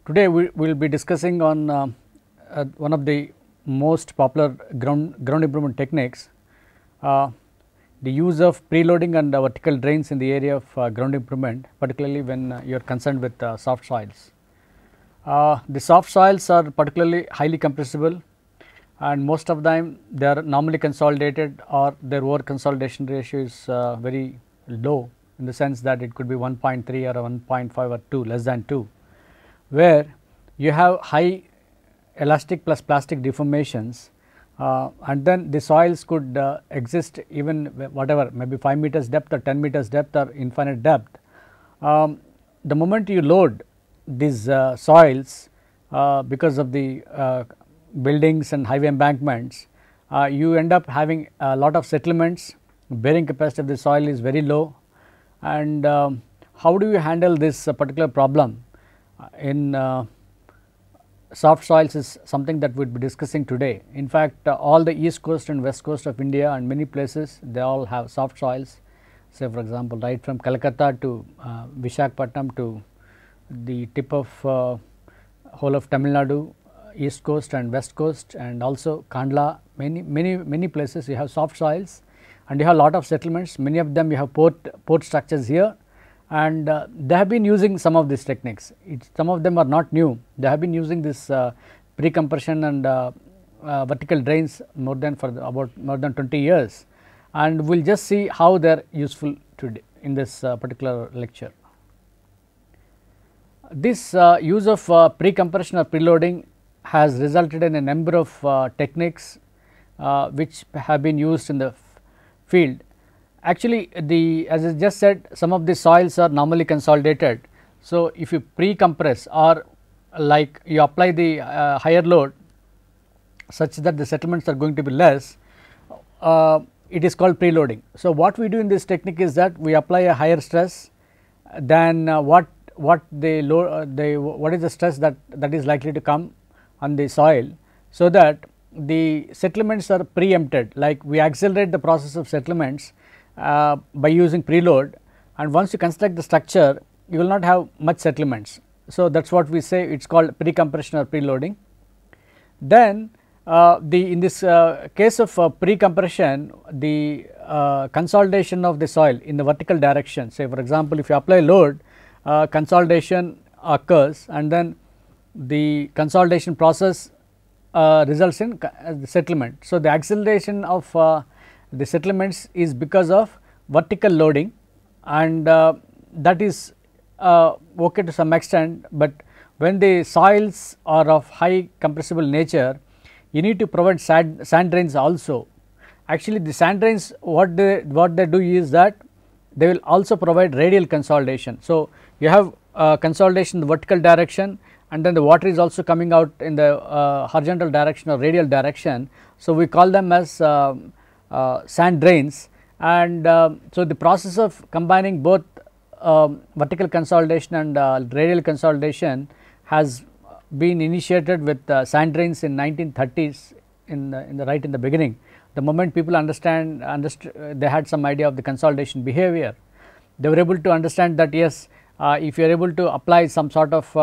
Today we will be discussing on one of the most popular ground improvement techniques, the use of preloading and vertical drains in the area of ground improvement, particularly when you are concerned with soft soils. The soft soils are particularly highly compressible, and most of them they are normally consolidated, or their over consolidation ratio is very low, in the sense that it could be 1.3 or 1.5 or 2, less than 2, where you have high elastic plus plastic deformations, and then the soils could exist even whatever, maybe 5 meters depth or 10 meters depth or infinite depth. The moment you load these soils because of the buildings and highway embankments, you end up having a lot of settlements. Bearing capacity of the soil is very low, and how do you handle this particular problem in soft soils is something that we will be discussing today. In fact, all the east coast and west coast of India and many places, they all have soft soils. Say for example, right from Calcutta to Visakhapatnam to the tip of whole of Tamil Nadu, east coast and west coast, and also Kandla, many places you have soft soils, and you have a lot of settlements. Many of them you have port structures here, and they have been using some of these techniques. Some of them are not new. They have been using this pre-compression and vertical drains about more than 20 years, and we will just see how they are useful today in this particular lecture. This use of pre-compression or preloading has resulted in a number of techniques which have been used in the field. Actually, as I just said, some of the soils are normally consolidated. So, if you pre-compress, or like you apply the higher load such that the settlements are going to be less, it is called preloading. So, what we do in this technique is that we apply a higher stress than what is the stress that is likely to come on the soil, so that the settlements are preempted. Like we accelerate the process of settlements by using preload, and once you construct the structure, you will not have much settlements. So, that is what we say, it is called pre-compression or preloading. Then in this case of pre-compression, the consolidation of the soil in the vertical direction, say for example, if you apply load, consolidation occurs, and then the consolidation process results in the settlement. So, the acceleration of the settlements is because of vertical loading, and that is okay to some extent, but when the soils are of high compressible nature, you need to provide sand drains also. Actually, the sand drains, what they do is that they will also provide radial consolidation. So, you have consolidation in the vertical direction, and then the water is also coming out in the horizontal direction or radial direction. So, we call them as sand drains, and so the process of combining both vertical consolidation and radial consolidation has been initiated with sand drains in 1930s in the beginning. The moment people they had some idea of the consolidation behavior, they were able to understand that yes, if you are able to apply some sort of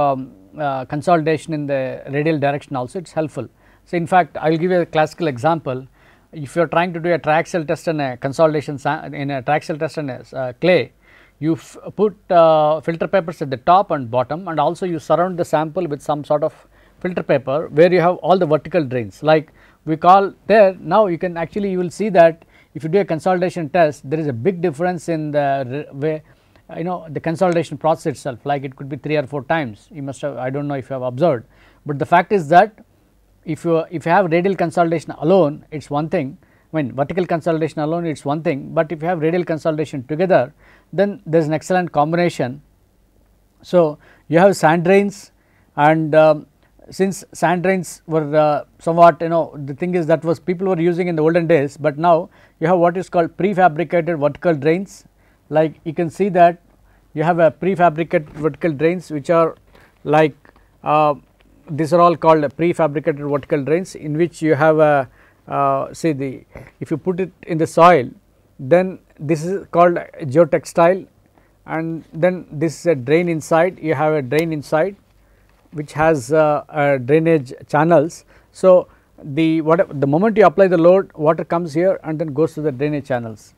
consolidation in the radial direction also, it is helpful. So, in fact, I will give you a classical example. If you are trying to do a triaxial test and a consolidation in a triaxial test and a clay, you put filter papers at the top and bottom, and also you surround the sample with some sort of filter paper where you have all the vertical drains, like we call there. Now, you can actually, you will see that if you do a consolidation test, there is a big difference in the way, the consolidation process itself, like it could be 3 or 4 times. You must have, I do not know if you have observed, but the fact is that if you have radial consolidation alone, it is one thing. Vertical consolidation alone, it is one thing, but if you have radial consolidation together, then there is an excellent combination. So, you have sand drains, and since sand drains were somewhat, the thing is that was people were using in the olden days, but now you have what is called prefabricated vertical drains. Like you can see that you have a prefabricated vertical drains, which are like these are all called prefabricated vertical drains, in which you have a if you put it in the soil, then this is called geotextile, and then this is a drain inside, you have a drain inside, which has drainage channels. So, the moment you apply the load, water comes here and then goes to the drainage channels.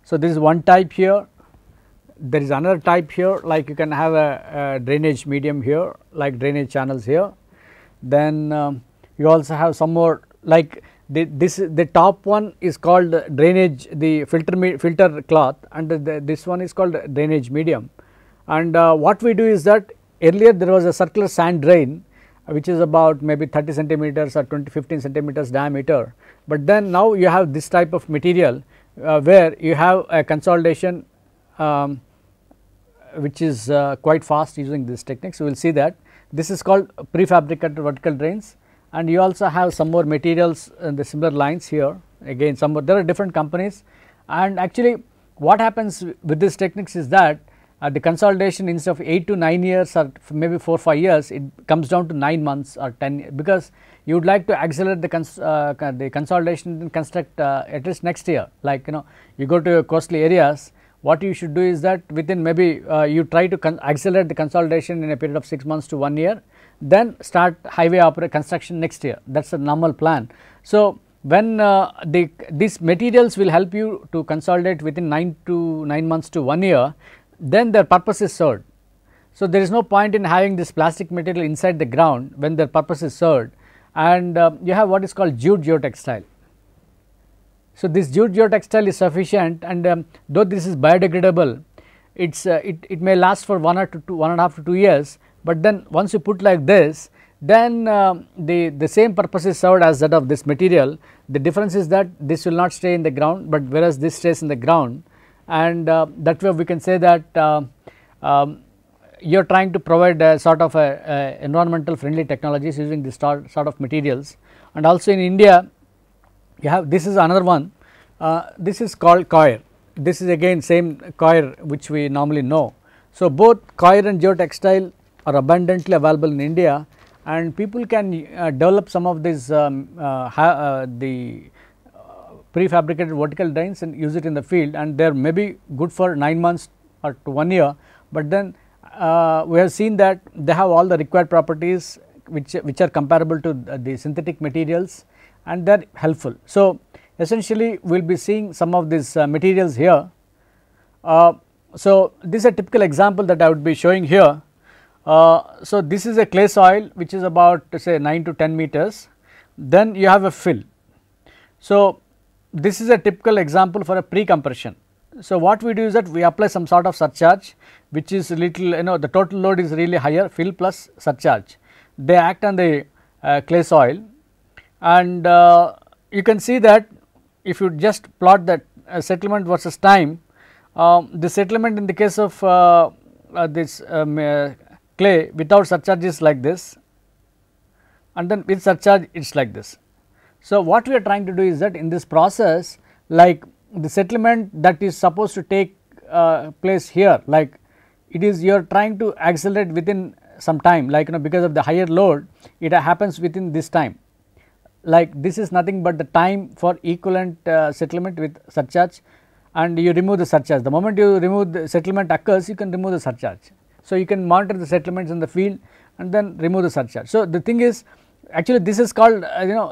So, this is one type here. There is another type here, like you can have a drainage medium here, like drainage channels here. Then you also have some more, like the top one is called drainage, the filter cloth, and this one is called drainage medium. And what we do is that earlier there was a circular sand drain, which is about maybe 30 centimeters or 15 centimeters diameter, but then now you have this type of material where you have a consolidation which is quite fast using this technique. So, we will see that this is called prefabricated vertical drains, and you also have some more materials in the similar lines here. Again, some more, there are different companies, and actually what happens with this techniques is that the consolidation, instead of 8 to 9 years or maybe 4 or 5 years, it comes down to 9 months or 10 years, because you would like to accelerate the consolidation and construct at least next year. Like you go to coastal areas, what you should do is that within maybe you try to accelerate the consolidation in a period of 6 months to 1 year, then start highway construction next year. That is a normal plan. So, when these materials will help you to consolidate within 9 months to 1 year, then their purpose is served. So, there is no point in having this plastic material inside the ground when their purpose is served, and you have what is called jute geotextile. So, this jute geotextile is sufficient, and though this is biodegradable, it may last for 1.5 to 2 years, but then once you put like this, then the same purpose is served as that of this material. The difference is that this will not stay in the ground, but whereas this stays in the ground, and that way we can say that you are trying to provide a sort of a environmental friendly technologies using this sort of materials. And also in India, you have, this is another one, this is called coir. This is again same coir which we normally know. So, both coir and geotextile are abundantly available in India, and people can develop some of these the prefabricated vertical drains and use it in the field, and they are maybe good for 9 months or to 1 year, but then we have seen that they have all the required properties which are comparable to the synthetic materials, and they are helpful. So, essentially we will be seeing some of these materials here. So, this is a typical example that I would be showing here. So, this is a clay soil which is about say 9 to 10 meters, then you have a fill. So, this is a typical example for a pre-compression. So, what we do is that we apply some sort of surcharge, which is little, the total load is really higher, fill plus surcharge. They act on the clay soil, and you can see that if you just plot that settlement versus time, the settlement in the case of this clay without surcharge is like this, and then with surcharge it is like this. So, what we are trying to do is that in this process, like the settlement that is supposed to take place here, like it is you are trying to accelerate within some time, like because of the higher load, it happens within this time. Like this is nothing but the time for equivalent settlement with surcharge, and you remove the surcharge. The moment you remove the settlement occurs, you can remove the surcharge. So, you can monitor the settlements in the field and then remove the surcharge. So, the thing is, actually this is called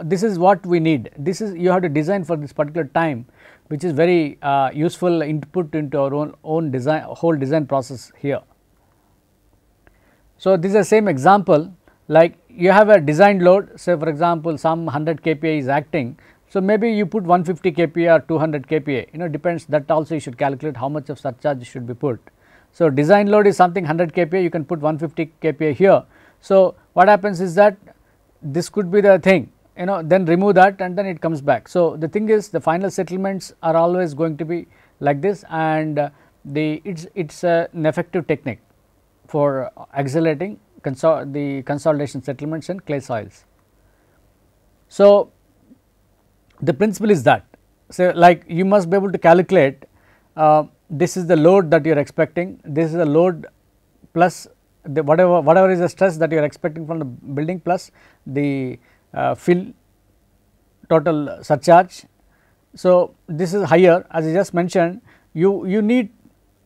this is what we need. This is, you have to design for this particular time, which is very useful input into our own design, whole design process here. So, this is the same example, like you have a designed load, say for example some 100 kPa is acting. So, maybe you put 150 kPa or 200 kPa, depends, that also you should calculate how much of surcharge should be put. So, design load is something 100 kPa, you can put 150 kPa here. So, what happens is that this could be the thing, then remove that and then it comes back. So, the thing is the final settlements are always going to be like this, and it's an effective technique for accelerating the consolidation settlements in clay soils. So, the principle is that, so like you must be able to calculate this is the load that you are expecting, this is the load plus the whatever is the stress that you are expecting from the building plus the fill total surcharge. So, this is higher, as I just mentioned, you need,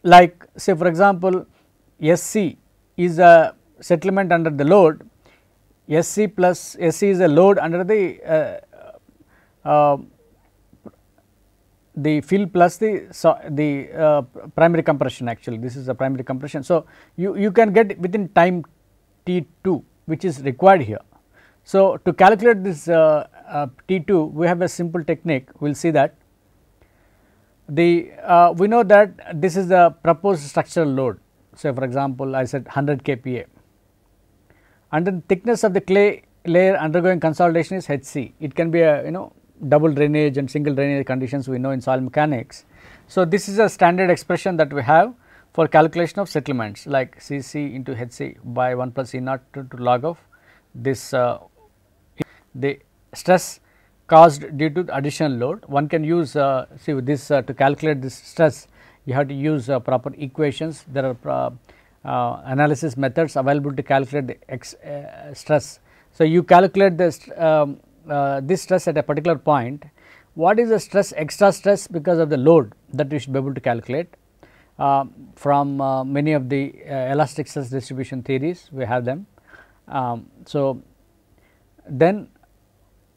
like say for example SC is a settlement under the load, SC plus SC is a load under the fill plus the primary compression. Actually, this is the primary compression. So, you can get within time T2 which is required here. So, to calculate this T2 we have a simple technique. We will see that we know that this is the proposed structural load. So, for example, I said 100 kPa and the thickness of the clay layer undergoing consolidation is Hc. It can be a double drainage and single drainage conditions we know in soil mechanics. So, this is a standard expression that we have for calculation of settlements like Cc into Hc by 1 plus E naught to log of this the stress caused due to additional load. One can use see this to calculate this stress, you have to use proper equations. There are analysis methods available to calculate the stress. So, you calculate this stress at a particular point. What is the stress, extra stress because of the load, that you should be able to calculate from many of the elastic stress distribution theories, we have them. So, then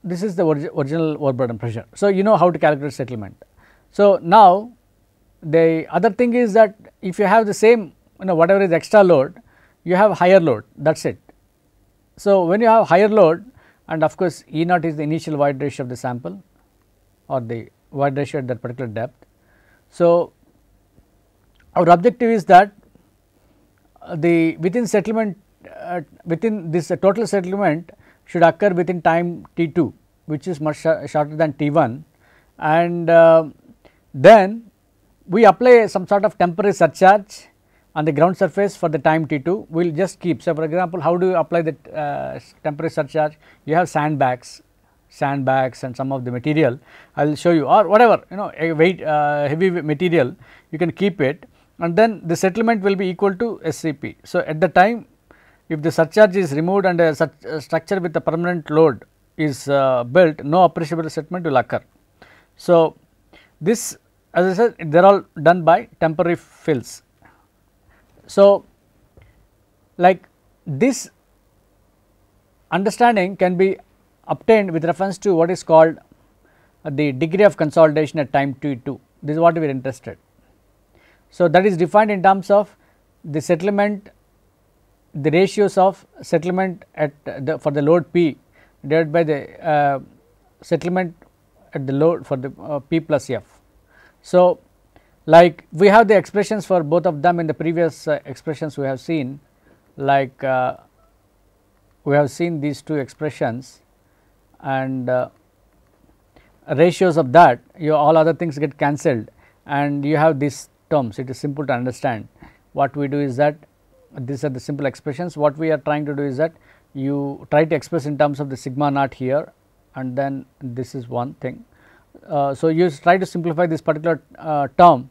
this is the original overburden pressure. So, you know how to calculate settlement. So, now the other thing is that if you have the same whatever is extra load, you have higher load, that is it. So, when you have higher load, and of course, E naught is the initial void ratio of the sample or the void ratio at that particular depth. So, our objective is that the within settlement within this total settlement should occur within time T2, which is much shorter than T1, and then we apply some sort of temporary surcharge on the ground surface for the time T2. We will just keep. So, for example, how do you apply the temporary surcharge? You have sandbags and some of the material I will show you, or whatever a weight heavy material you can keep it, and then the settlement will be equal to SCP. So, at the time if the surcharge is removed and a structure with a permanent load is built, no appreciable settlement will occur. So, this, as I said, they are all done by temporary fills. So, like this understanding can be obtained with reference to what is called the degree of consolidation at time T2. This is what we are interested. So, that is defined in terms of the settlement, the ratios of settlement at for the load P divided by the settlement at the load for the P plus F. So, like we have the expressions for both of them in the previous expressions we have seen, like we have seen these two expressions, and ratios of that, all other things get cancelled and you have these terms. It is simple to understand. What we do is that these are the simple expressions. What we are trying to do is that you try to express in terms of the sigma naught here, and then this is one thing. So, you try to simplify this particular term.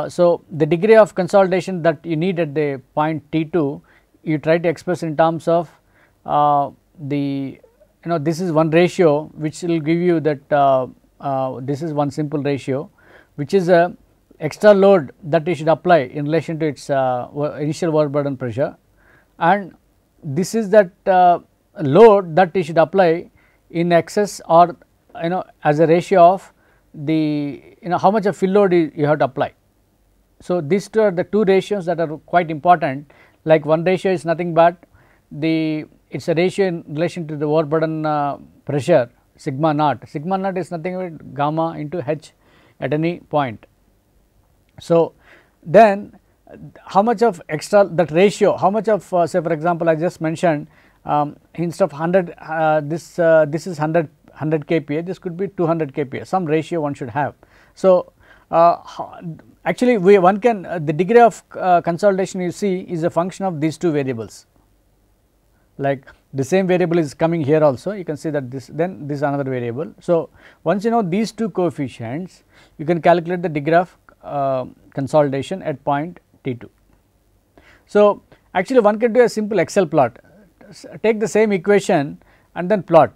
So, the degree of consolidation that you need at the point T2, you try to express in terms of the this is one ratio which will give you that this is one simple ratio, which is a extra load that you should apply in relation to its initial overburden pressure, and this is that load that you should apply in excess or as a ratio of the how much of fill load you have to apply. So, these two are the two ratios that are quite important. Like one ratio is nothing but it is a ratio in relation to the overburden pressure sigma naught. Sigma naught is nothing but gamma into H at any point. So, then how much of extra that ratio, how much of say for example, I just mentioned instead of 100 this is 100 kPa, this could be 200 kPa, some ratio one should have. So, actually one can the degree of consolidation you see is a function of these two variables, like the same variable is coming here also, you can see that this, then this is another variable. So, once you know these two coefficients, you can calculate the degree of consolidation at point T2. So, actually one can do a simple Excel plot, take the same equation and then plot.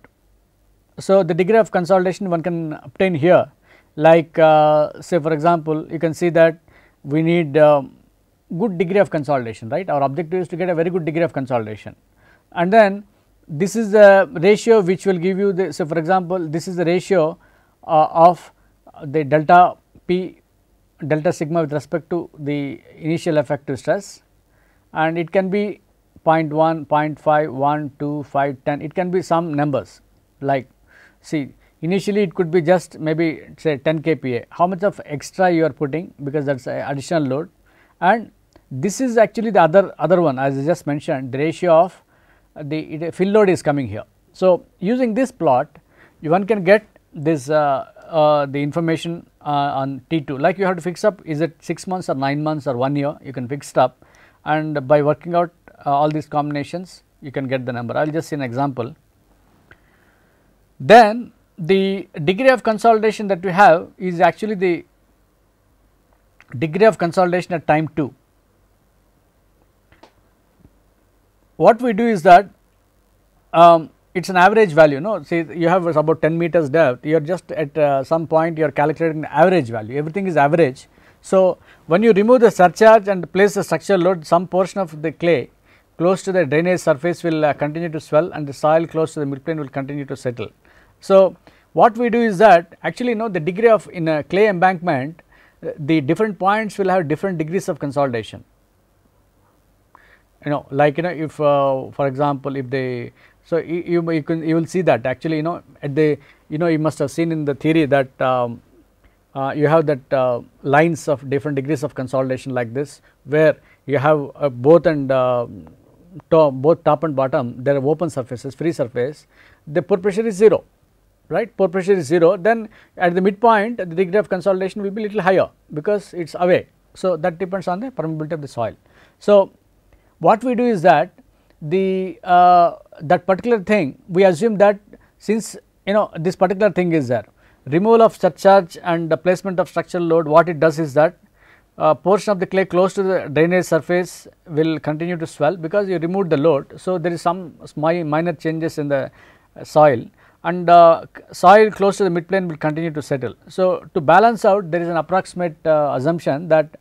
So, the degree of consolidation one can obtain here, like say for example, you can see that we need good degree of consolidation, right. Our objective is to get a very good degree of consolidation, and then this is the ratio which will give you the, so for example, this is the ratio of the delta P delta sigma with respect to the initial effective stress, and it can be 0.1, 0.5, 1, 2, 5, 10, it can be some numbers, like see initially it could be just maybe say 10 kPa, how much of extra you are putting, because that is additional load, and this is actually the other one, as I just mentioned, the ratio of the fill load is coming here. So, using this plot one can get this the information on T2, like you have to fix up, is it 6 months or 9 months or 1 year, you can fix it up, and by working out all these combinations you can get the number. I will just see an example. Then the degree of consolidation that we have is actually the degree of consolidation at time 2. What we do is that it is an average value, no, see you have about 10 meters depth, you are just at some point you are calculating the average value, everything is average. So, when you remove the surcharge and place the structural load, some portion of the clay close to the drainage surface will continue to swell, and the soil close to the midplane will continue to settle. So, what we do is that actually the degree of, in a clay embankment, the different points will have different degrees of consolidation. Like if for example, if they, so you will see that actually at the you must have seen in the theory that you have that lines of different degrees of consolidation like this, where you have both and both top and bottom there are open surfaces, free surface, the pore pressure is 0, right, pore pressure is 0, then at the midpoint the degree of consolidation will be little higher because it is away. So, that depends on the permeability of the soil. So, what we do is that the that particular thing, we assume that since this particular thing is there, removal of surcharge and the placement of structural load, what it does is that portion of the clay close to the drainage surface will continue to swell because you removed the load. So, there is some minor changes in the soil, and soil close to the midplane will continue to settle. So, to balance out, there is an approximate assumption that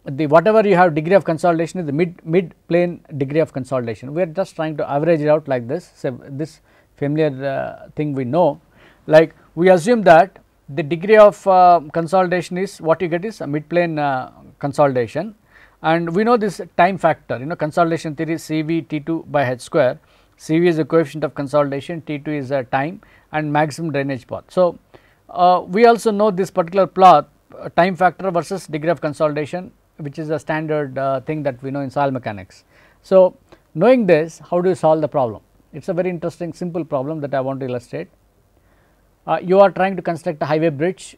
the whatever you have degree of consolidation is the mid plane degree of consolidation. We are just trying to average it out like this. So, this familiar thing we know, like we assume that the degree of consolidation is what you get is a mid plane consolidation, and we know this time factor, consolidation theory CV T2 by H square. CV is the coefficient of consolidation, T2 is a time, and maximum drainage path. So, we also know this particular plot, time factor versus degree of consolidation, which is a standard thing that we know in soil mechanics. So, knowing this, how do you solve the problem? It is a very interesting simple problem that I want to illustrate. You are trying to construct a highway bridge,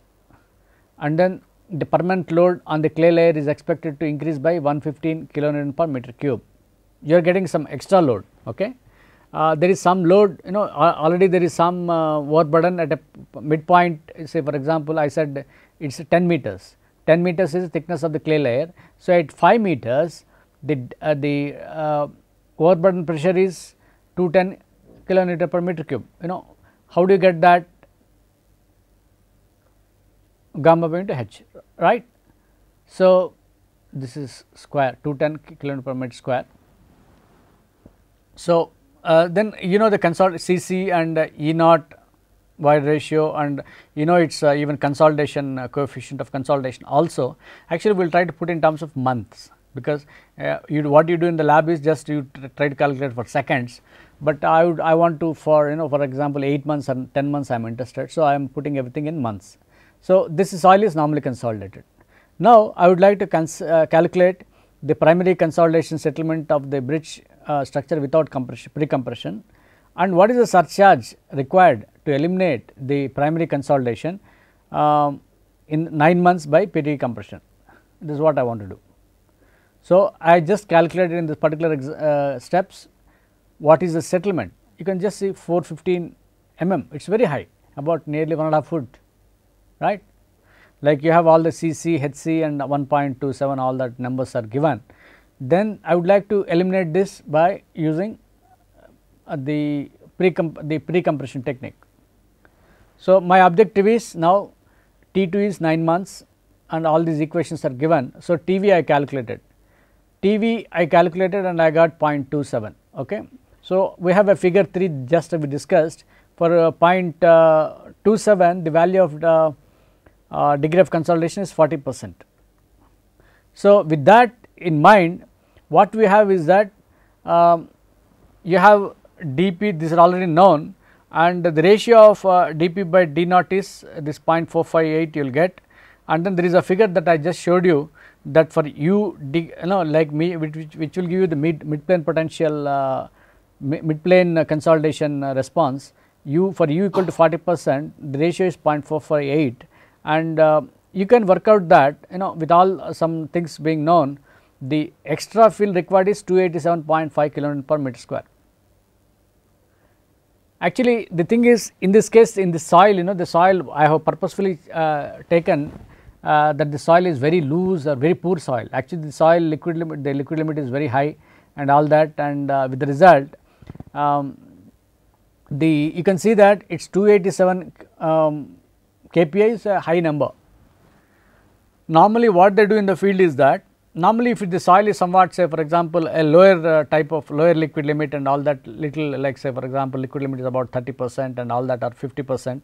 and then the permanent load on the clay layer is expected to increase by 115 kilonewton per meter cube. You are getting some extra load, okay. There is some load, already there is some overburden at a midpoint, say for example, I said it is 10 meters. 10 meters is the thickness of the clay layer. So, at 5 meters the overburden pressure is 210 kilonewton per meter cube. How do you get that? Gamma by into H, right. So, this is square 210 kilonewton per meter square. So, then the CC and E naught void ratio, and it is even consolidation coefficient of consolidation also. Actually, we will try to put in terms of months, because what you do in the lab is just you try to calculate for seconds, but I want to for for example 8 months and 10 months I am interested. So, I am putting everything in months. So, this soil is normally consolidated. Now, I would like to calculate the primary consolidation settlement of the bridge structure without compression, pre-compression, and what is the surcharge required to eliminate the primary consolidation in 9 months by PD compression. This is what I want to do. So, I just calculated in this particular steps what is the settlement. You can just see 415 mm, it is very high, about nearly 1.5 foot, right. Like you have all the CC, HC and 1.27, all that numbers are given. Then I would like to eliminate this by using the pre-compression technique. So, my objective is now T2 is 9 months and all these equations are given. So, TV I calculated, TV I calculated and I got 0.27, okay. So, we have a figure 3 just we discussed for 0.27 the value of the degree of consolidation is 40%. So, with that in mind, what we have is that you have dP, this is already known, and the ratio of dP by d naught is this 0.458 you will get, and then there is a figure that I just showed you that for u like me which will give you the mid plane potential mid plane consolidation response u for u equal to 40%, the ratio is 0.458, and you can work out that with all some things being known, the extra fill required is 287.5 kN per meter square. Actually, the thing is, in this case, in the soil, the soil I have purposefully taken that the soil is very loose or very poor soil. Actually, the soil liquid limit, the liquid limit is very high and all that, and with the result you can see that it is 287 kPa is a high number. Normally what they do in the field is that, normally if the soil is somewhat, say for example a lower type of lower liquid limit and all that, little like say for example liquid limit is about 30% and all that, or 50%,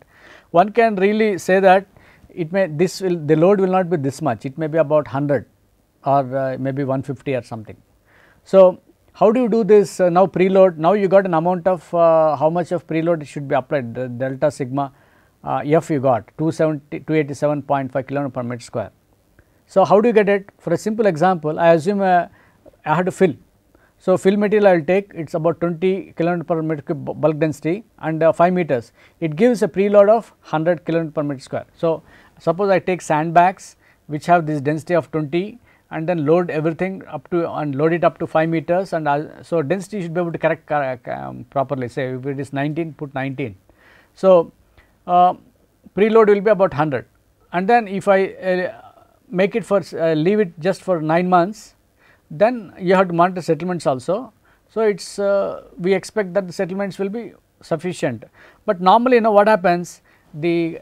one can really say that it may the load will not be this much, it may be about 100 or maybe 150 or something. So, how do you do this now preload? Now you got an amount of how much of preload should be applied, the delta sigma F you got 287.5 kN per meter square. So, how do you get it? For a simple example, I assume I have to fill. So, fill material I will take, it is about 20 kN per meter cube bulk density and 5 meters, it gives a preload of 100 kN per meter square. So, suppose I take sandbags which have this density of 20 and then load everything up to and load it up to 5 meters, and so density should be able to correct properly, say if it is 19, put 19. So, preload will be about 100, and then if I make it for leave it just for 9 months, then you have to monitor settlements also. So, it is we expect that the settlements will be sufficient, but normally what happens, see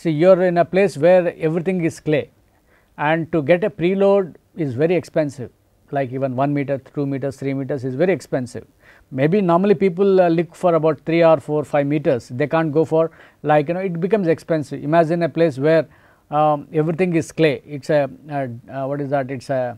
you are in a place where everything is clay, and to get a preload is very expensive, like even 1 meter, 2 meters, 3 meters is very expensive. Maybe normally people look for about 3 or 4, 5 meters, they can't go for like it becomes expensive. Imagine a place where everything is clay, it is a what is that, it is an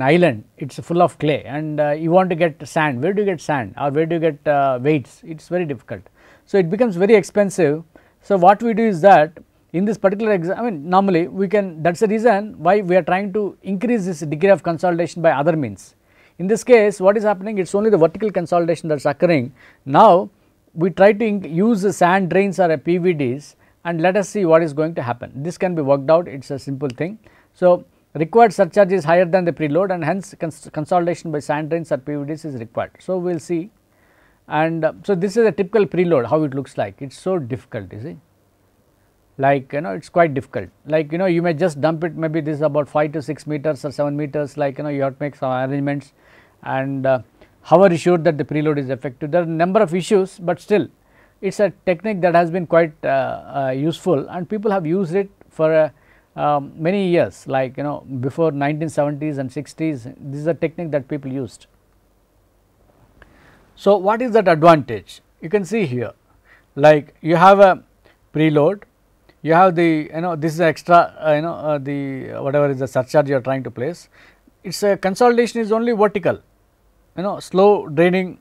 island, it is full of clay, and you want to get sand, where do you get sand or where do you get weights, it is very difficult. So, it becomes very expensive. So, what we do is that in this particular example, I mean normally we can, that is the reason why we are trying to increase this degree of consolidation by other means. In this case what is happening, it is only the vertical consolidation that is occurring. Now, we try to use the sand drains or a PVDs, and let us see what is going to happen. This can be worked out, it is a simple thing. So, required surcharge is higher than the preload, and hence consolidation by sand drains or PVDs is required. So, we will see, and so this is a typical preload how it looks like. It is so difficult, you see, like it is quite difficult, like you may just dump it, maybe this is about 5 to 6 meters or 7 meters, like you have to make some arrangements, and how are you sure that the preload is effective? There are a number of issues, but still it is a technique that has been quite useful, and people have used it for many years, like before 1970s and 60s, this is a technique that people used. So, what is that advantage? You can see here, like you have a preload, you have the this is extra the whatever is the surcharge you are trying to place. Its consolidation is only vertical, slow draining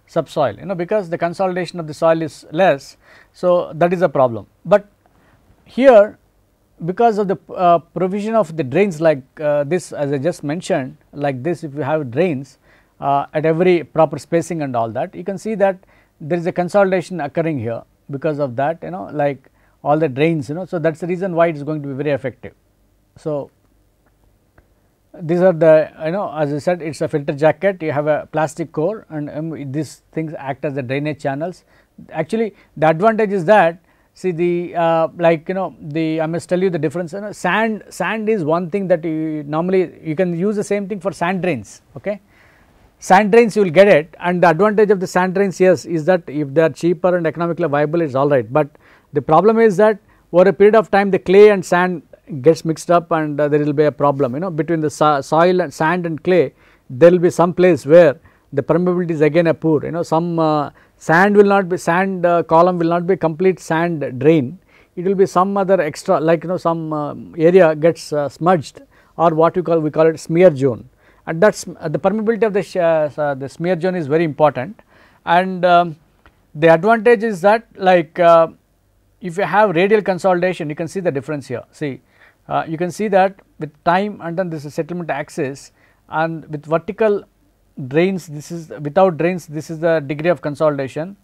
subsoil, because the consolidation of the soil is less. So, that is a problem, but here because of the provision of the drains like this, as I just mentioned, like this, if you have drains at every proper spacing and all that, you can see that there is a consolidation occurring here because of that, like all the drains, so that is the reason why it is going to be very effective. So, these are the as I said, it is a filter jacket, you have a plastic core, and these things act as the drainage channels. Actually, the advantage is that, see the like the I must tell you the difference. Sand is one thing that normally you can use the same thing for sand drains. Okay, sand drains you will get it, and the advantage of the sand drains, yes, is that if they are cheaper and economically viable, it is all right. But the problem is that over a period of time the clay and sand gets mixed up, and there will be a problem between the soil and sand and clay. There will be some place where the permeability is again a poor, some sand will not be column will not be complete sand drain, it will be some other extra, like some area gets smudged, or what we call it smear zone, and that is the permeability of the smear zone is very important. And the advantage is that, like if you have radial consolidation, you can see the difference here. See, you can see that with time, and then this is settlement axis, and with vertical drains, this is without drains, this is the degree of consolidation.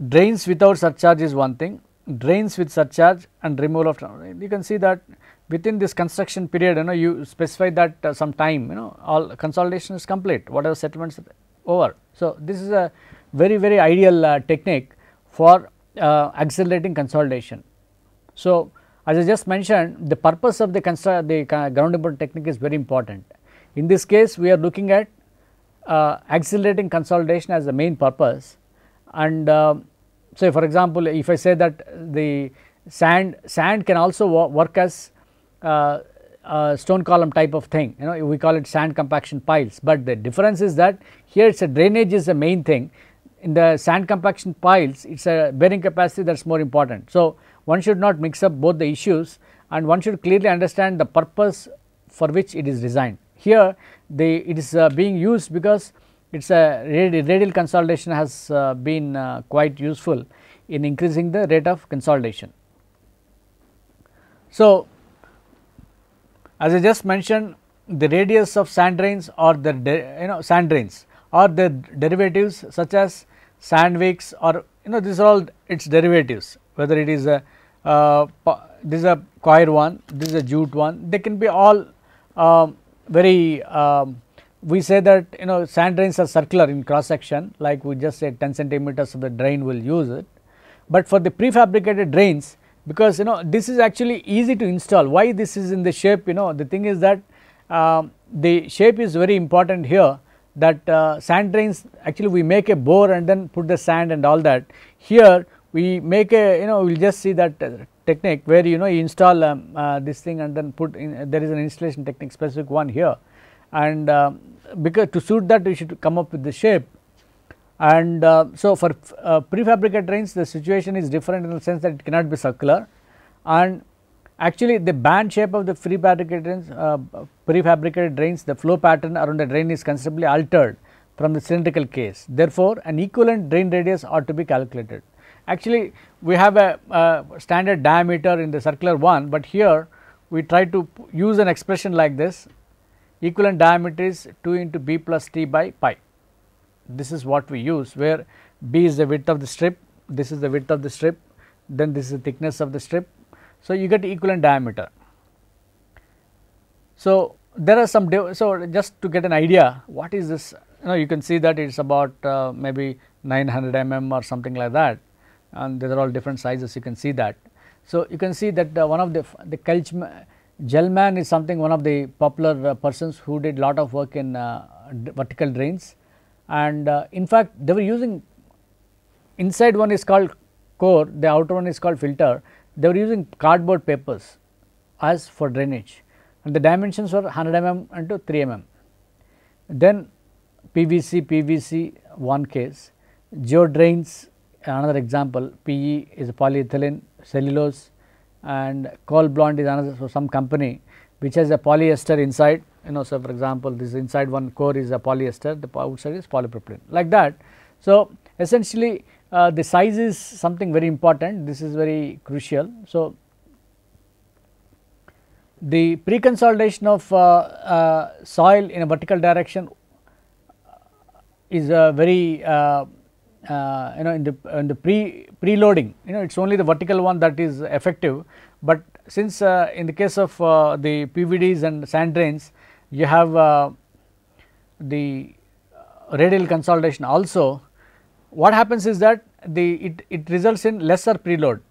Drains without surcharge is one thing, drains with surcharge and removal of, you can see that within this construction period, you specify that some time, all consolidation is complete, whatever settlements over. So, this is a very ideal technique for accelerating consolidation. So, as I just mentioned, the purpose of the ground import technique is very important. In this case, we are looking at accelerating consolidation as the main purpose. And so, for example, if I say that the sand can also work as stone column type of thing, we call it sand compaction piles, but the difference is that here it is a drainage is the main thing. In the sand compaction piles, it is a bearing capacity that is more important. So, one should not mix up both the issues, and one should clearly understand the purpose for which it is designed. Here it is being used because it is a radial consolidation has been quite useful in increasing the rate of consolidation. So, as I just mentioned, the radius of sand drains or the sand drains or the derivatives such as sand wicks, or these are all its derivatives, whether it is a this is a coir one, this is a jute one, they can be all very we say that sand drains are circular in cross section, like we just said 10 centimeters of the drain will use it. But for the prefabricated drains, because this is actually easy to install. Why this is in the shape, the thing is that the shape is very important here, that sand drains, actually we make a bore and then put the sand and all that. Here we make a, we will just see that technique where you install this thing and then put in, there is an installation technique specific one here, and because to suit that we should come up with the shape. And so, for prefabricated drains, the situation is different in the sense that it cannot be circular, and actually the band shape of the prefabricated drains, the flow pattern around the drain is considerably altered from the cylindrical case. Therefore, an equivalent drain radius ought to be calculated. Actually, we have a standard diameter in the circular one, but here we try to use an expression like this: equivalent diameter is 2 into b plus t by pi. This is what we use, where b is the width of the strip, this is the width of the strip, then this is the thickness of the strip. So, you get equivalent diameter. So, there are some, so just to get an idea what is this, you can see that it is about maybe 900 mm or something like that, and these are all different sizes, you can see that. So, you can see that one of the Gelman is something, one of the popular persons who did lot of work in vertical drains, and in fact they were using, inside one is called core, the outer one is called filter, they were using cardboard papers as for drainage, and the dimensions were 100 mm into 3 mm. Then PVC one case, geodrains another example, PE is a polyethylene, cellulose, and coal blond is another, so some company which has a polyester inside, so for example this inside one core is a polyester, the outside is polypropylene, like that. So, essentially the size is something very important, this is very crucial. So, the pre-consolidation of soil in a vertical direction is very in the preloading, it is only the vertical one that is effective, but since in the case of the PVDs and sand drains, you have the radial consolidation also. What happens is that it results in lesser preload,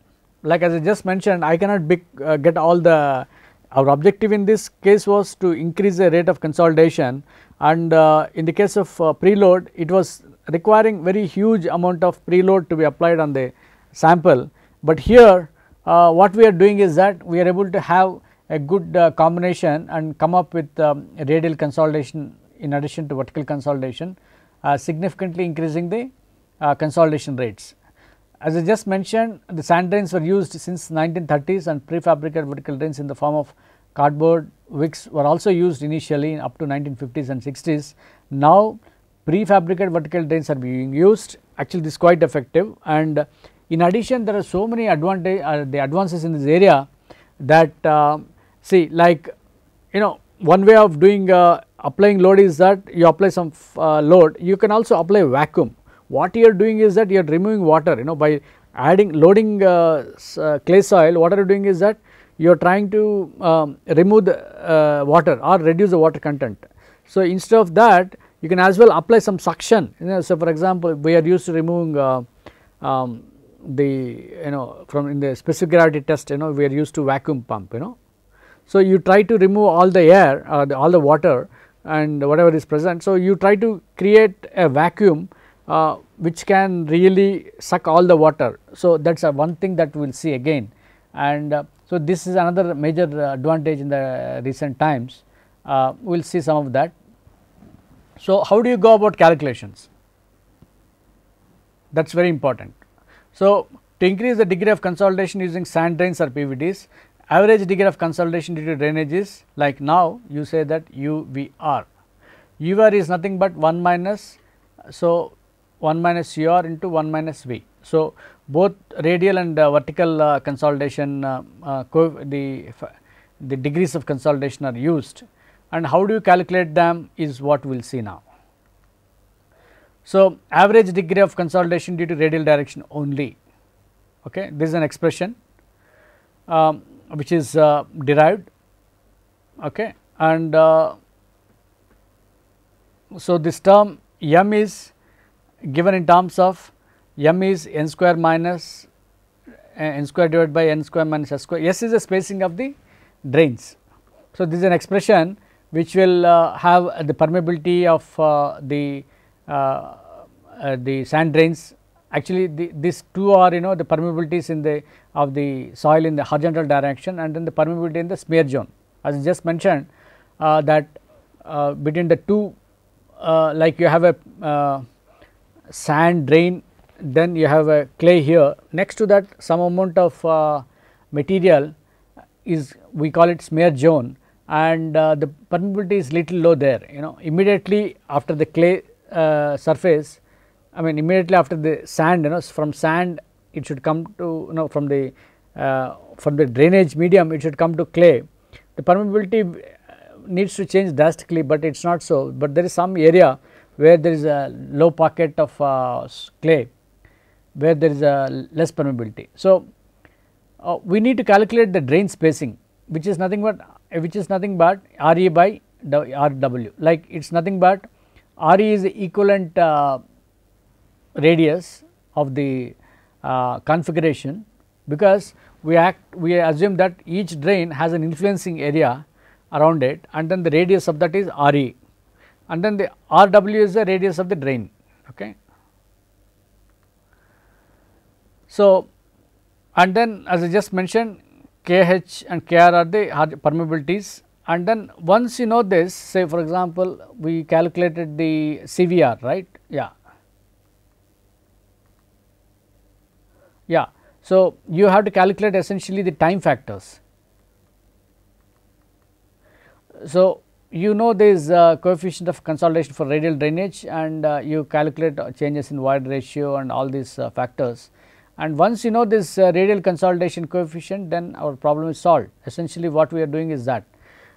like as I just mentioned, I cannot get all the, our objective in this case was to increase the rate of consolidation, and in the case of preload it was requiring very huge amount of preload to be applied on the sample, but here what we are doing is that we are able to have a good combination and come up with radial consolidation in addition to vertical consolidation, significantly increasing the consolidation rates. As I just mentioned, the sand drains were used since 1930s, and prefabricated vertical drains in the form of cardboard wicks were also used initially up to 1950s and 60s. Now prefabricated vertical drains are being used. Actually, this is quite effective, and in addition there are so many advances in this area that see, like, you know, one way of doing applying load is that you apply some load. You can also apply vacuum. What you are doing is that you are removing water, you know, by loading clay soil. What are you doing is that you are trying to remove the water or reduce the water content. So instead of that, you can as well apply some suction, you know. So for example, we are used to removing from in the specific gravity test, you know, we are used to vacuum pump, you know. So you try to remove all the air, all the water and whatever is present. So you try to create a vacuum which can really suck all the water. So that is one thing that we will see again, and so this is another major advantage in the recent times. We will see some of that. So how do you go about calculations? That is very important. So to increase the degree of consolidation using sand drains or PVDs, average degree of consolidation due to drainage is, like now you say that UVR. UVR is nothing but 1 minus, so 1 minus UR into 1 minus V. So both radial and vertical consolidation, the degrees of consolidation are used, and how do you calculate them is what we will see now. So average degree of consolidation due to radial direction only. Okay, this is an expression which is derived. Okay, and so this term M is given in terms of M is n square minus n square divided by n square minus s square. S is the spacing of the drains. So this is an expression which will have the permeability of the sand drains. Actually these two are, you know, the permeabilities in the of the soil in the horizontal direction, and then the permeability in the smear zone. As I just mentioned that between the two, like you have a sand drain, then you have a clay here, next to that some amount of material is, we call it smear zone, and the permeability is little low there, you know. Immediately after the clay surface, I mean immediately after the sand, you know, from sand it should come to, you know, from the drainage medium it should come to clay. The permeability needs to change drastically, but it is not so, but there is some area where there is a low pocket of clay, where there is a less permeability. So we need to calculate the drain spacing, which is nothing but RE by RW, like it is nothing but RE is the equivalent radius of the configuration, because we assume that each drain has an influencing area around it, and then the radius of that is RE, and then the RW is the radius of the drain. Okay. So and then as I just mentioned, KH and KR are the permeabilities, and then once you know this, say for example we calculated the CVR, right? Yeah. So you have to calculate essentially the time factors. So you know there is coefficient of consolidation for radial drainage, and you calculate changes in void ratio and all these factors, and once you know this radial consolidation coefficient, then our problem is solved. Essentially what we are doing is that,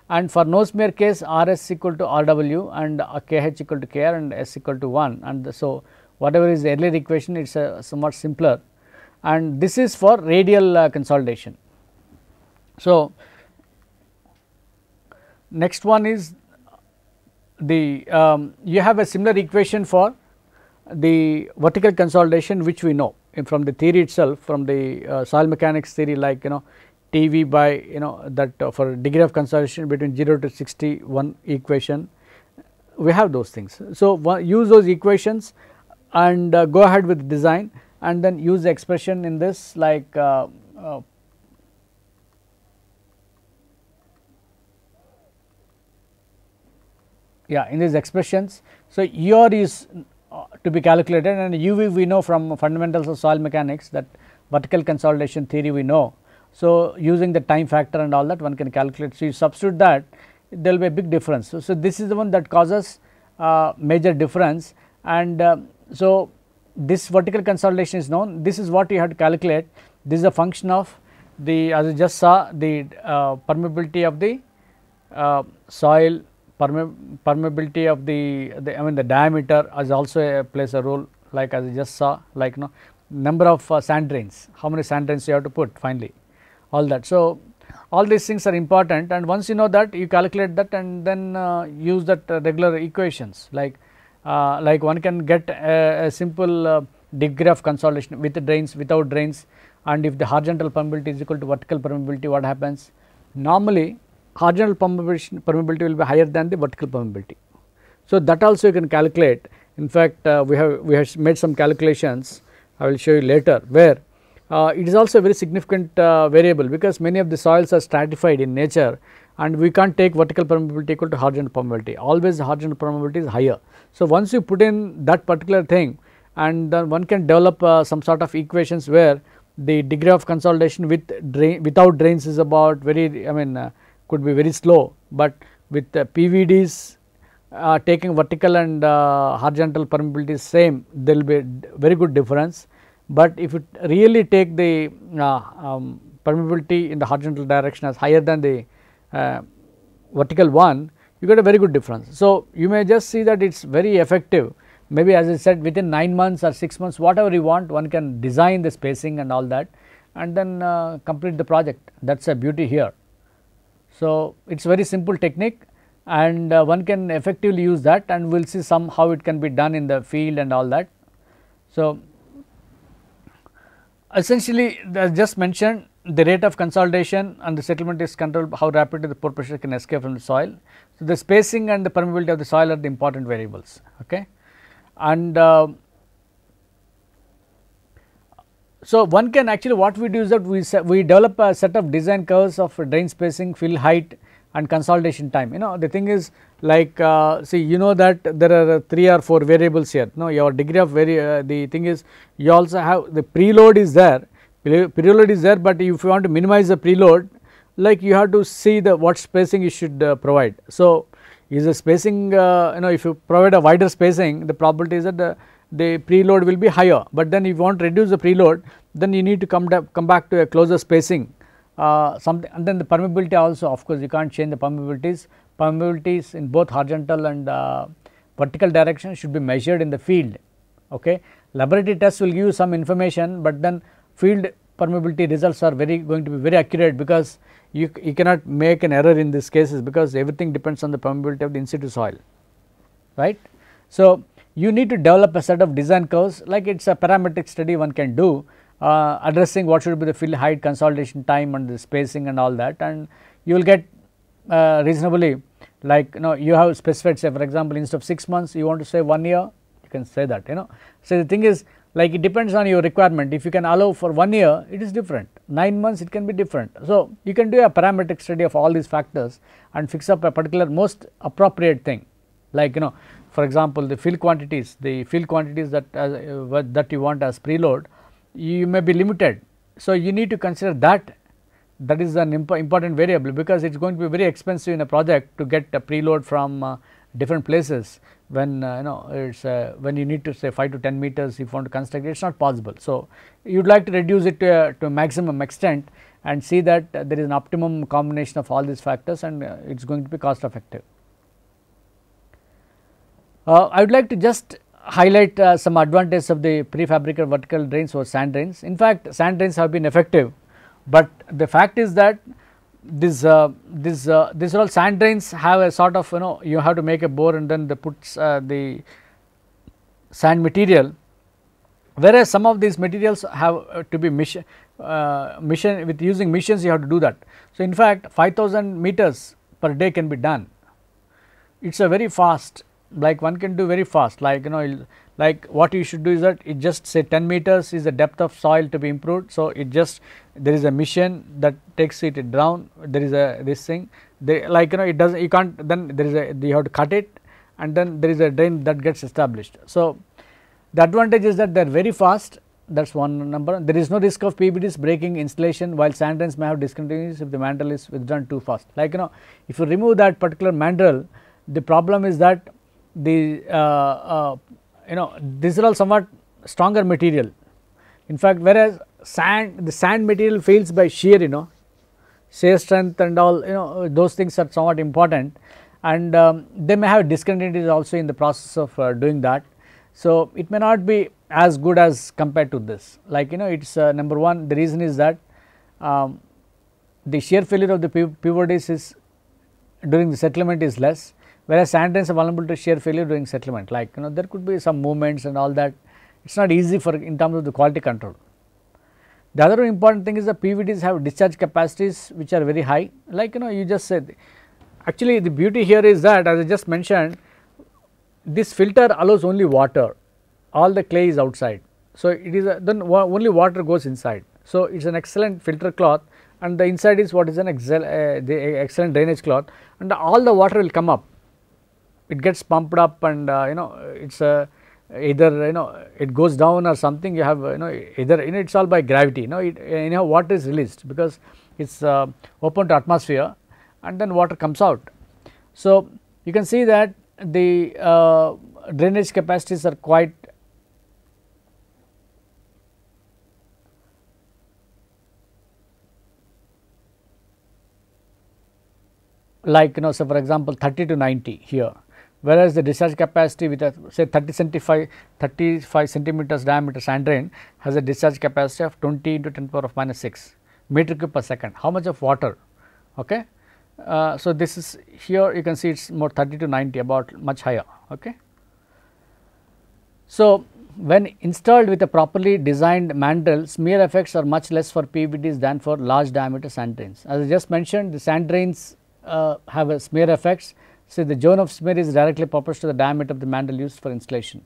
and for no smear case RS equal to RW and KH equal to KR and S equal to 1, and so whatever is the earlier equation, it is somewhat simpler, and this is for radial consolidation. So next one is the you have a similar equation for the vertical consolidation, which we know from the theory itself, from the soil mechanics theory, like, you know, TV by, you know, that for degree of consolidation between 0 to 61 equation, we have those things. So use those equations and go ahead with design, and then use the expression in this, like in these expressions. So, ER is to be calculated, and UV we know from fundamentals of soil mechanics, that vertical consolidation theory we know. So, using the time factor and all that one can calculate. So, you substitute that, there will be a big difference. So, this is the one that causes major difference, and so this vertical consolidation is known. This is what you have to calculate. This is a function of the, as you just saw, the permeability of the soil, permeability of the the diameter as also plays a role, like as you just saw, like number of sand drains, how many sand drains you have to put finally, all that. So, all these things are important, and once you know that, you calculate that and then use that regular equations, like one can get a simple degree of consolidation with drains, without drains, and if the horizontal permeability is equal to vertical permeability, what happens? Normally horizontal permeability will be higher than the vertical permeability. So, that also you can calculate. In fact, we have made some calculations, I will show you later, where it is also a very significant variable, because many of the soils are stratified in nature, and we can't take vertical permeability equal to horizontal permeability, always horizontal permeability is higher. So, once you put in that particular thing, and then one can develop some sort of equations where the degree of consolidation without drains is about very, could be very slow, but with PVDs taking vertical and horizontal permeability is same, there will be a very good difference. But if you really take the permeability in the horizontal direction as higher than the vertical one, you get a very good difference. So, you may just see that it is very effective, maybe as I said, within 9 months or 6 months, whatever you want, one can design the spacing and all that, and then complete the project. That is a beauty here. So, it is very simple technique, and one can effectively use that, and we will see how it can be done in the field and all that. So, essentially as just mentioned, the rate of consolidation and the settlement is controlled how rapidly the pore pressure can escape from the soil. So, the spacing and the permeability of the soil are the important variables. Okay. And so, one can actually, what we do is that we develop a set of design curves of drain spacing, fill height and consolidation time. The thing is like see, that there are 3 or 4 variables here. Your degree of the thing is, you also have the preload is there, preload is there, but if you want to minimize the preload, like you have to see what spacing you should provide. So, is the spacing if you provide a wider spacing, the probability is that the preload will be higher, but then if you want to reduce the preload, then you need to come back to a closer spacing something, and then the permeability also, of course you can't change the permeabilities in both horizontal and vertical direction should be measured in the field. Okay. Laboratory tests will give you some information, but then field permeability results are going to be very accurate, because you cannot make an error in these cases, because everything depends on the permeability of the in situ soil, right. So, you need to develop a set of design curves, like it is a parametric study one can do, addressing what should be the fill height, consolidation time and the spacing and all that, and you will get reasonably, like you have specified, say for example, instead of 6 months you want to say 1 year, you can say that. So, the thing is, like it depends on your requirement. If you can allow for 1 year, it is different, 9 months it can be different. So, you can do a parametric study of all these factors and fix up a particular most appropriate thing, like for example, the fill quantities that that you want as preload, you may be limited. So, you need to consider that is an important variable, because it is going to be very expensive in a project to get a preload from different places, when it's when you need to say 5 to 10 meters if you want to construct it, is not possible. So, you would like to reduce it to a maximum extent and see that there is an optimum combination of all these factors, and it is going to be cost effective. I would like to just highlight some advantages of the prefabricated vertical drains or sand drains. In fact, sand drains have been effective, but the fact is that these all sand drains have a sort of you have to make a bore and then they put the sand material, whereas some of these materials have to be mission with using missions, you have to do that. So, in fact 5,000 meters per day can be done. It is a very fast, like one can do very fast, like like what you should do is that it just say 10 meters is the depth of soil to be improved. So, it just there is a mission that takes it down, there is a this thing, like it does, you can't, then there is a, you have to cut it and then there is a drain that gets established. So, the advantage is that they are very fast, that is one number. There is no risk of PVDs breaking insulation, while sand drains may have discontinuities if the mandrel is withdrawn too fast. Like if you remove that particular mandrel, the problem is that the these are all somewhat stronger material. In fact, whereas the sand material fails by shear, shear strength and all, those things are somewhat important, and they may have discontinuities also in the process of doing that. So, it may not be as good as compared to this, like it is number one, the reason is that the shear failure of the PVDs is during the settlement is less, whereas sand drains are vulnerable to shear failure during settlement, like there could be some movements and all that. It is not easy for in terms of the quality control. The other important thing is the PVDs have discharge capacities which are very high, like you just said. Actually, the beauty here is that, as I just mentioned, this filter allows only water, all the clay is outside. So, it is then only water goes inside. So, it is an excellent filter cloth, and the inside is what is an the excellent drainage cloth, and all the water will come up, it gets pumped up, and it is either it goes down or something, you have either it is all by gravity, anyhow water is released because it is open to atmosphere, and then water comes out. So, you can see that the drainage capacities are quite like so for example 30 to 90 here, whereas the discharge capacity with a say 35 centimeters diameter sand drain has a discharge capacity of 20 into 10 power of minus 6 meter cube per second. How much of water? Okay. So, this is here you can see it is more 30 to 90, about much higher. Okay. So, when installed with a properly designed mandrel, smear effects are much less for PVDs than for large diameter sand drains. As I just mentioned, the sand drains have a smear effects. So, the zone of smear is directly proportional to the diameter of the mandrel used for installation.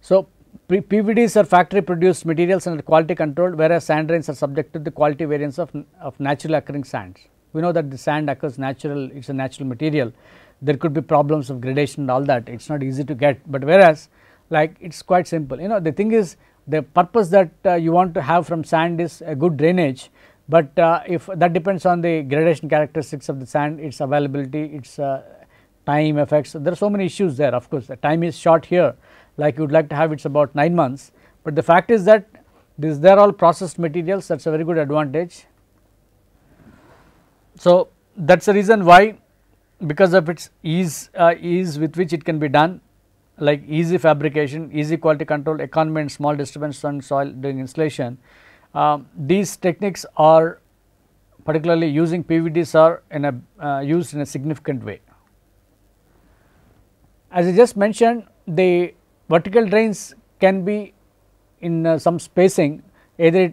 So, PVDs are factory produced materials and quality controlled, whereas sand drains are subject to the quality variance of naturally occurring sands. We know that the sand occurs natural, it is a natural material, there could be problems of gradation and all that, it is not easy to get, but whereas like it is quite simple. The thing is, the purpose that you want to have from sand is a good drainage, but if that depends on the gradation characteristics of the sand, its availability, its time effects. There are so many issues there. Of course, the time is short here, like you would like to have it is about 9 months, but the fact is that they are all processed materials, that is a very good advantage. So, that is the reason why, because of its ease with which it can be done, like easy fabrication, easy quality control, economy and small disturbance on soil during installation. These techniques are particularly using PVDs are used in a significant way. As I just mentioned, the vertical drains can be in some spacing, either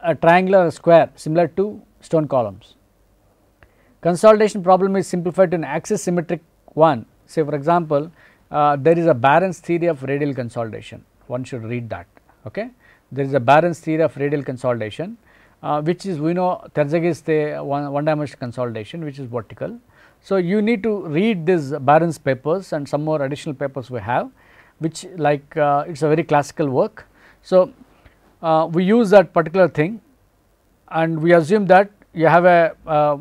a triangular or square similar to stone columns. Consolidation problem is simplified to an axis symmetric one. Say for example, there is a Barron's theory of radial consolidation, one should read that. Okay. There is a Barron's theory of radial consolidation, which is, we know Terzaghi is the one dimensional consolidation, which is vertical. So, you need to read these Barron's papers and some more additional papers we have, which like it is a very classical work. So, we use that particular thing, and we assume that you have a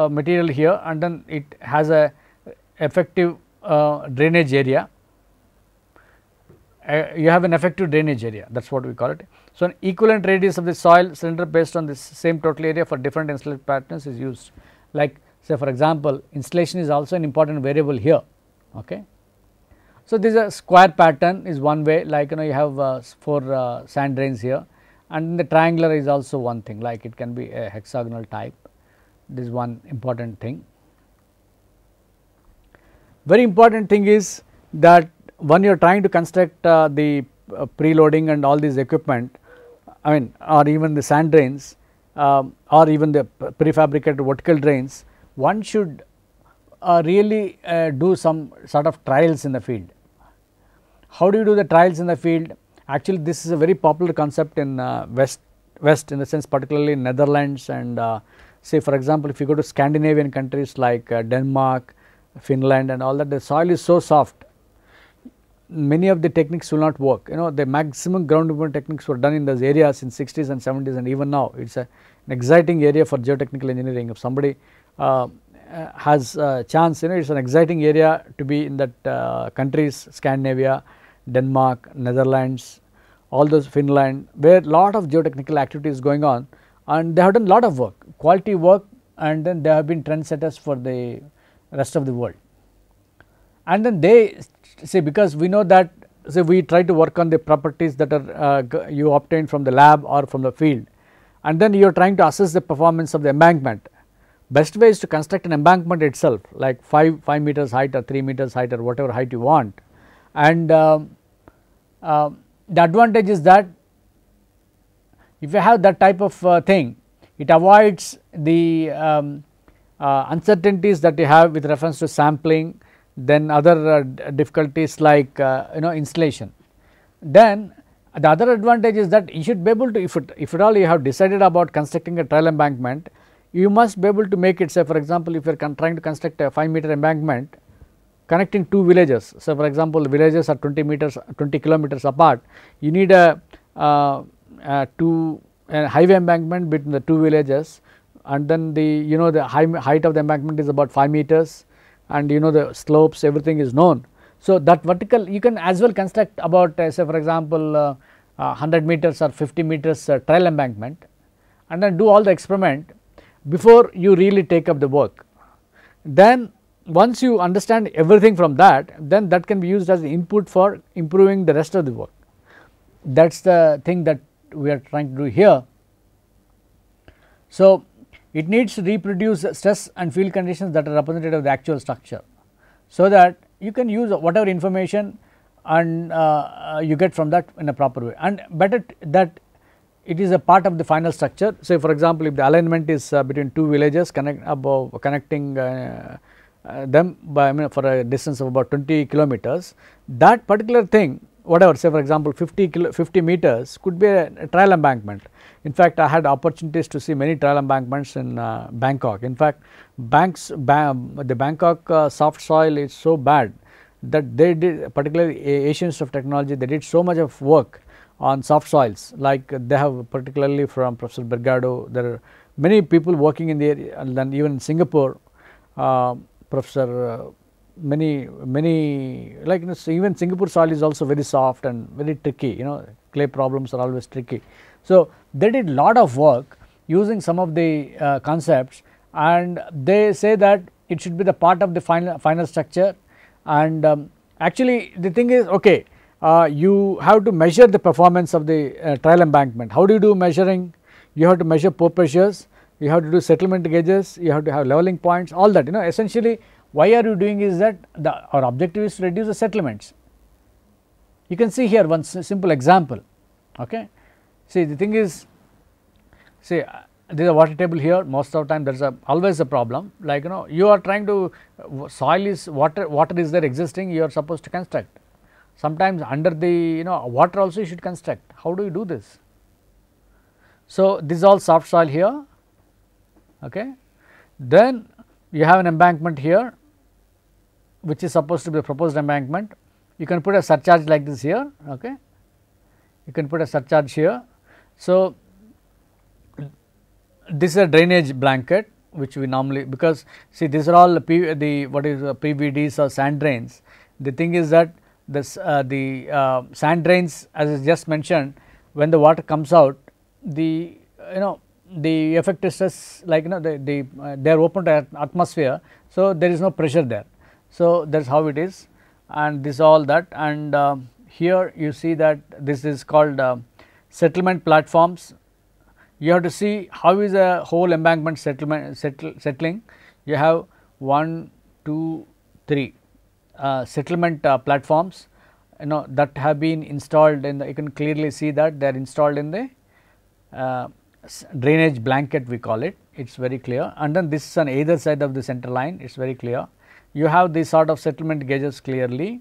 material here, and then it has a effective drainage area. You have an effective drainage area, that is what we call it. So, an equivalent radius of the soil cylinder based on this same total area for different installation patterns is used. Like say for example, installation is also an important variable here. Okay. So, this is a square pattern is one way, like you have 4 sand drains here, and the triangular is also one thing, like it can be a hexagonal type. This is one important thing. Very important thing is that when you are trying to construct the preloading and all these equipment, I mean, or even the sand drains or even the prefabricated vertical drains, one should really do some sort of trials in the field. How do you do the trials in the field? Actually, this is a very popular concept in West in the sense, particularly in Netherlands, and say for example, if you go to Scandinavian countries like Denmark, Finland and all that, the soil is so soft, many of the techniques will not work. The maximum ground movement techniques were done in those areas in 60s and 70s, and even now it is an exciting area for geotechnical engineering. If somebody has a chance, it is an exciting area to be in that countries, Scandinavia, Denmark, Netherlands, all those, Finland, where lot of geotechnical activity is going on, and they have done lot of work, quality work, and then they have been trendsetters for the rest of the world. And then they say, because we know that, say we try to work on the properties that are you obtain from the lab or from the field, and then you are trying to assess the performance of the embankment. Best way is to construct an embankment itself, like 5 meters height or 3 meters height or whatever height you want. And the advantage is that if you have that type of thing, it avoids the uncertainties that you have with reference to sampling, then other difficulties like installation. Then the other advantage is that you should be able to, if at all you have decided about constructing a trial embankment, you must be able to make it, say for example, if you are trying to construct a 5 meter embankment connecting 2 villages. So for example, villages are 20 kilometers apart, you need a highway embankment between the 2 villages, and then the the height of the embankment is about 5 meters, and the slopes, everything is known. So that vertical you can as well construct about say for example 100 meters or 50 meters trial embankment, and then do all the experiment before you really take up the work. Then once you understand everything from that, then that can be used as the input for improving the rest of the work. That is the thing that we are trying to do here. So it needs to reproduce stress and field conditions that are representative of the actual structure, so that you can use whatever information and you get from that in a proper way, and better that it is a part of the final structure. Say for example, if the alignment is between 2 villages connecting them by for a distance of about 20 kilometers, that particular thing, whatever, say for example 50 meters could be a trial embankment. In fact, I had opportunities to see many trial embankments in Bangkok. In fact, the Bangkok soft soil is so bad that they did, particularly Asian Institute of Technology, they did so much of work on soft soils, like they have particularly from Professor Bergado. There are many people working in the area, and then even in Singapore, Professor many like even Singapore soil is also very soft and very tricky, clay problems are always tricky. So they did lot of work using some of the concepts, and they say that it should be the part of the final structure. And actually the thing is, okay, you have to measure the performance of the trial embankment. How do you do measuring? You have to measure pore pressures, you have to do settlement gauges, you have to have leveling points, all that. Essentially why are you doing is that our objective is to reduce the settlements. You can see here one simple example. Okay, see the thing is, see there is a water table here. Most of the time there is always a problem, like you are trying to, soil is water is there existing, you are supposed to construct. Sometimes under the water also you should construct. How do you do this? So this is all soft soil here. Okay, then you have an embankment here, which is supposed to be a proposed embankment. You can put a surcharge like this here. Okay, you can put a surcharge here. So this is a drainage blanket, which we normally, because see these are all PVDS or sand drains. The thing is that this the sand drains, as I just mentioned, when the water comes out, the the effect is just like they are open to atmosphere, so there is no pressure there. So that is how it is, and this all that. And here you see that this is called settlement platforms. You have to see how is a whole embankment settling. You have 1, 2, 3 settlement platforms that have been installed in the, you can clearly see that they are installed in the drainage blanket, we call it. It is very clear, and then this is on either side of the center line, it is very clear. You have this sort of settlement gauges clearly.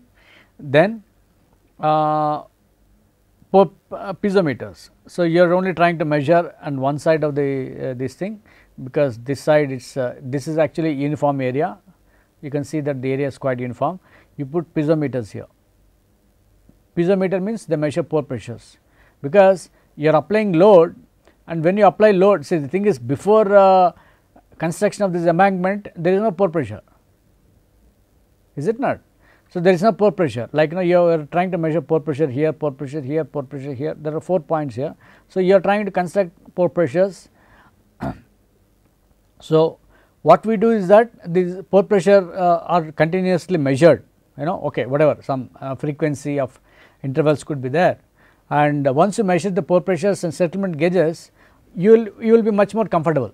Then piezometers. So you are only trying to measure on one side of the this thing, because this side it's this is actually uniform area. you can see that the area is quite uniform. You put piezometers here. Piezometer means they measure pore pressures, because you are applying load, and when you apply load, see the thing is, before construction of this embankment there is no pore pressure, is it not? So, there is no pore pressure, like you are trying to measure pore pressure here, pore pressure here, pore pressure here, there are 4 points here. So, you are trying to construct pore pressures. So, what we do is that these pore pressure are continuously measured, okay, whatever, some frequency of intervals could be there, and once you measure the pore pressures and settlement gauges, you will be much more comfortable.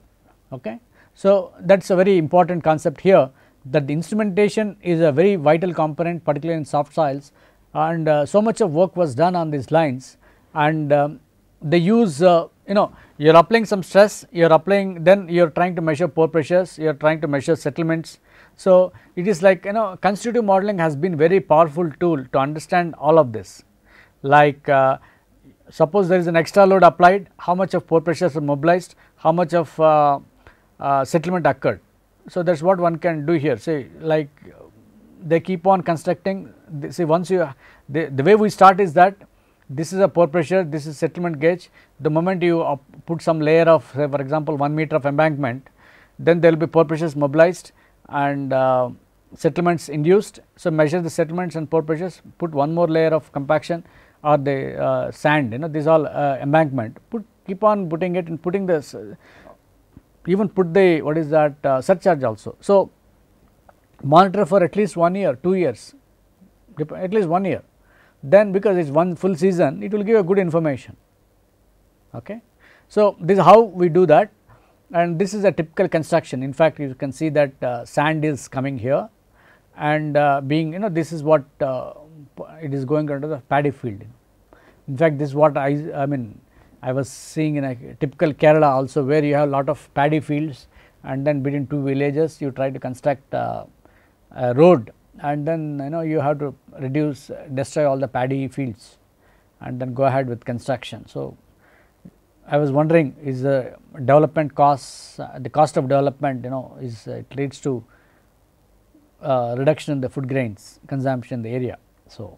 Okay. So, that is a very important concept here, that the instrumentation is a very vital component, particularly in soft soils, and so much of work was done on these lines, and they use you are applying some stress, you are applying, then you are trying to measure pore pressures, you are trying to measure settlements. So, it is like constitutive modeling has been very powerful tool to understand all of this, like suppose there is an extra load applied, how much of pore pressures are mobilized, how much of settlement occurred. So, that is what one can do here, say like they keep on constructing, see once you, the way we start is that this is a pore pressure, this is settlement gauge. The moment you put some layer of, say for example 1 meter of embankment, then there will be pore pressures mobilized and settlements induced. So, measure the settlements and pore pressures, put one more layer of compaction or the sand, this all embankment, keep on putting it and putting this, even put the what is that surcharge also. So, monitor for at least 1 year, 2 years, at least 1 year, then because it is one full season, it will give a good information. Okay. So, this is how we do that, and this is a typical construction. In fact, you can see that sand is coming here, and being this is what it is going under the paddy field. In fact, this is what I mean I was seeing in a typical Kerala also, where you have a lot of paddy fields, and then between 2 villages you try to construct a road, and then you have to destroy all the paddy fields and then go ahead with construction. So, I was wondering, is the development costs, the cost of development is it leads to reduction in the food grains consumption in the area. So,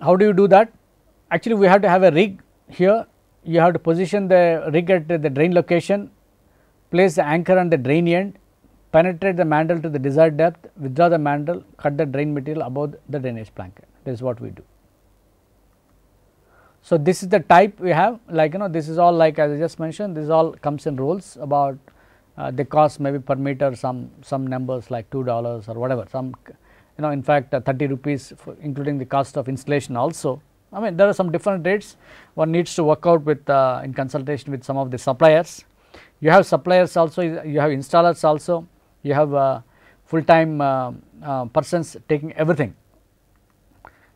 how do you do that? Actually, we have to have a rig here, you have to position the rig at the drain location, place the anchor on the drain end, penetrate the mandrel to the desired depth, withdraw the mandrel, cut the drain material above the drainage blanket. This is what we do. So, this is the type we have, like this is all, like as I just mentioned, this all comes in rolls, about the cost maybe per meter, some numbers like $2 or whatever, some in fact 30 rupees for including the cost of installation also. I mean there are some different rates, one needs to work out with in consultation with some of the suppliers. You have suppliers also, you have installers also, you have full time persons taking everything.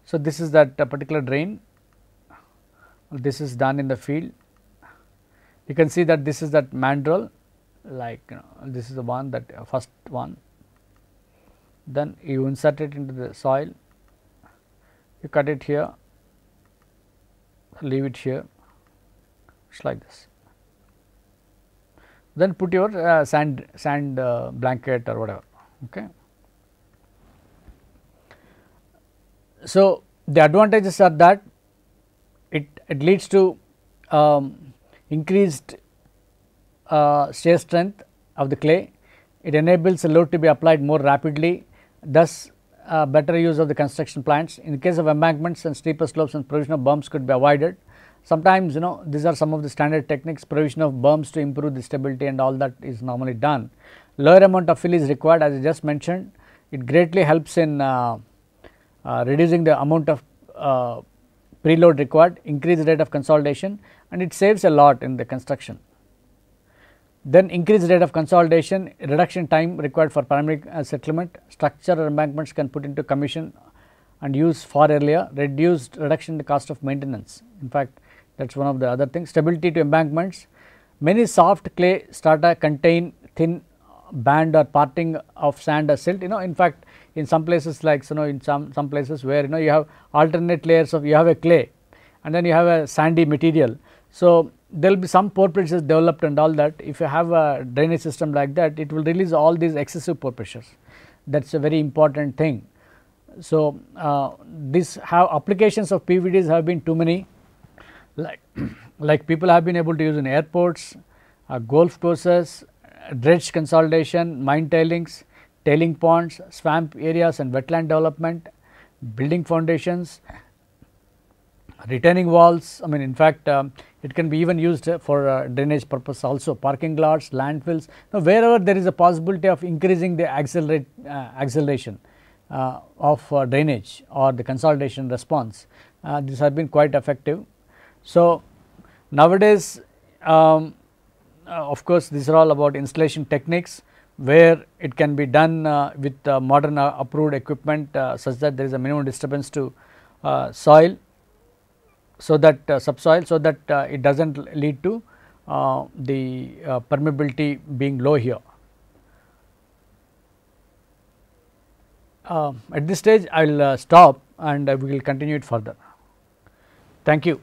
So, this is that particular drain, this is done in the field. You can see that this is that mandrel, like this is the one, that first one, then you insert it into the soil, you cut it here, leave it here, just like this, then put your sand blanket or whatever. Okay. So, the advantages are that it leads to increased shear strength of the clay, it enables the load to be applied more rapidly, thus better use of the construction plants. In the case of embankments and steeper slopes and provision of berms could be avoided. Sometimes these are some of the standard techniques, provision of berms to improve the stability and all that is normally done. Lower amount of fill is required, as I just mentioned, it greatly helps in reducing the amount of preload required, increase the rate of consolidation, and it saves a lot in the construction. Then increased rate of consolidation, reduction time required for primary settlement, structure or embankments can put into commission and use far earlier, reduction in the cost of maintenance. In fact, that is one of the other things. Stability to embankments, many soft clay strata contain thin band or parting of sand or silt. In fact, in some places like in some places where you have alternate layers of, you have a clay and then you have a sandy material. So, there will be some pore pressures developed and all that. If you have a drainage system like that, it will release all these excessive pore pressures. That is a very important thing. So, this have applications of PVDs have been too many, like people have been able to use in airports, golf courses, dredge consolidation, mine tailings, tailing ponds, swamp areas and wetland development, building foundations, retaining walls. I mean, in fact, it can be even used for drainage purpose also, parking lots, landfills. Now, wherever there is a possibility of increasing the acceleration of drainage or the consolidation response, these have been quite effective. So, nowadays, of course, these are all about installation techniques, where it can be done with modern approved equipment such that there is a minimum disturbance to soil, so that subsoil, so that it does not lead to the permeability being low here. At this stage I will stop and we will continue it further. Thank you.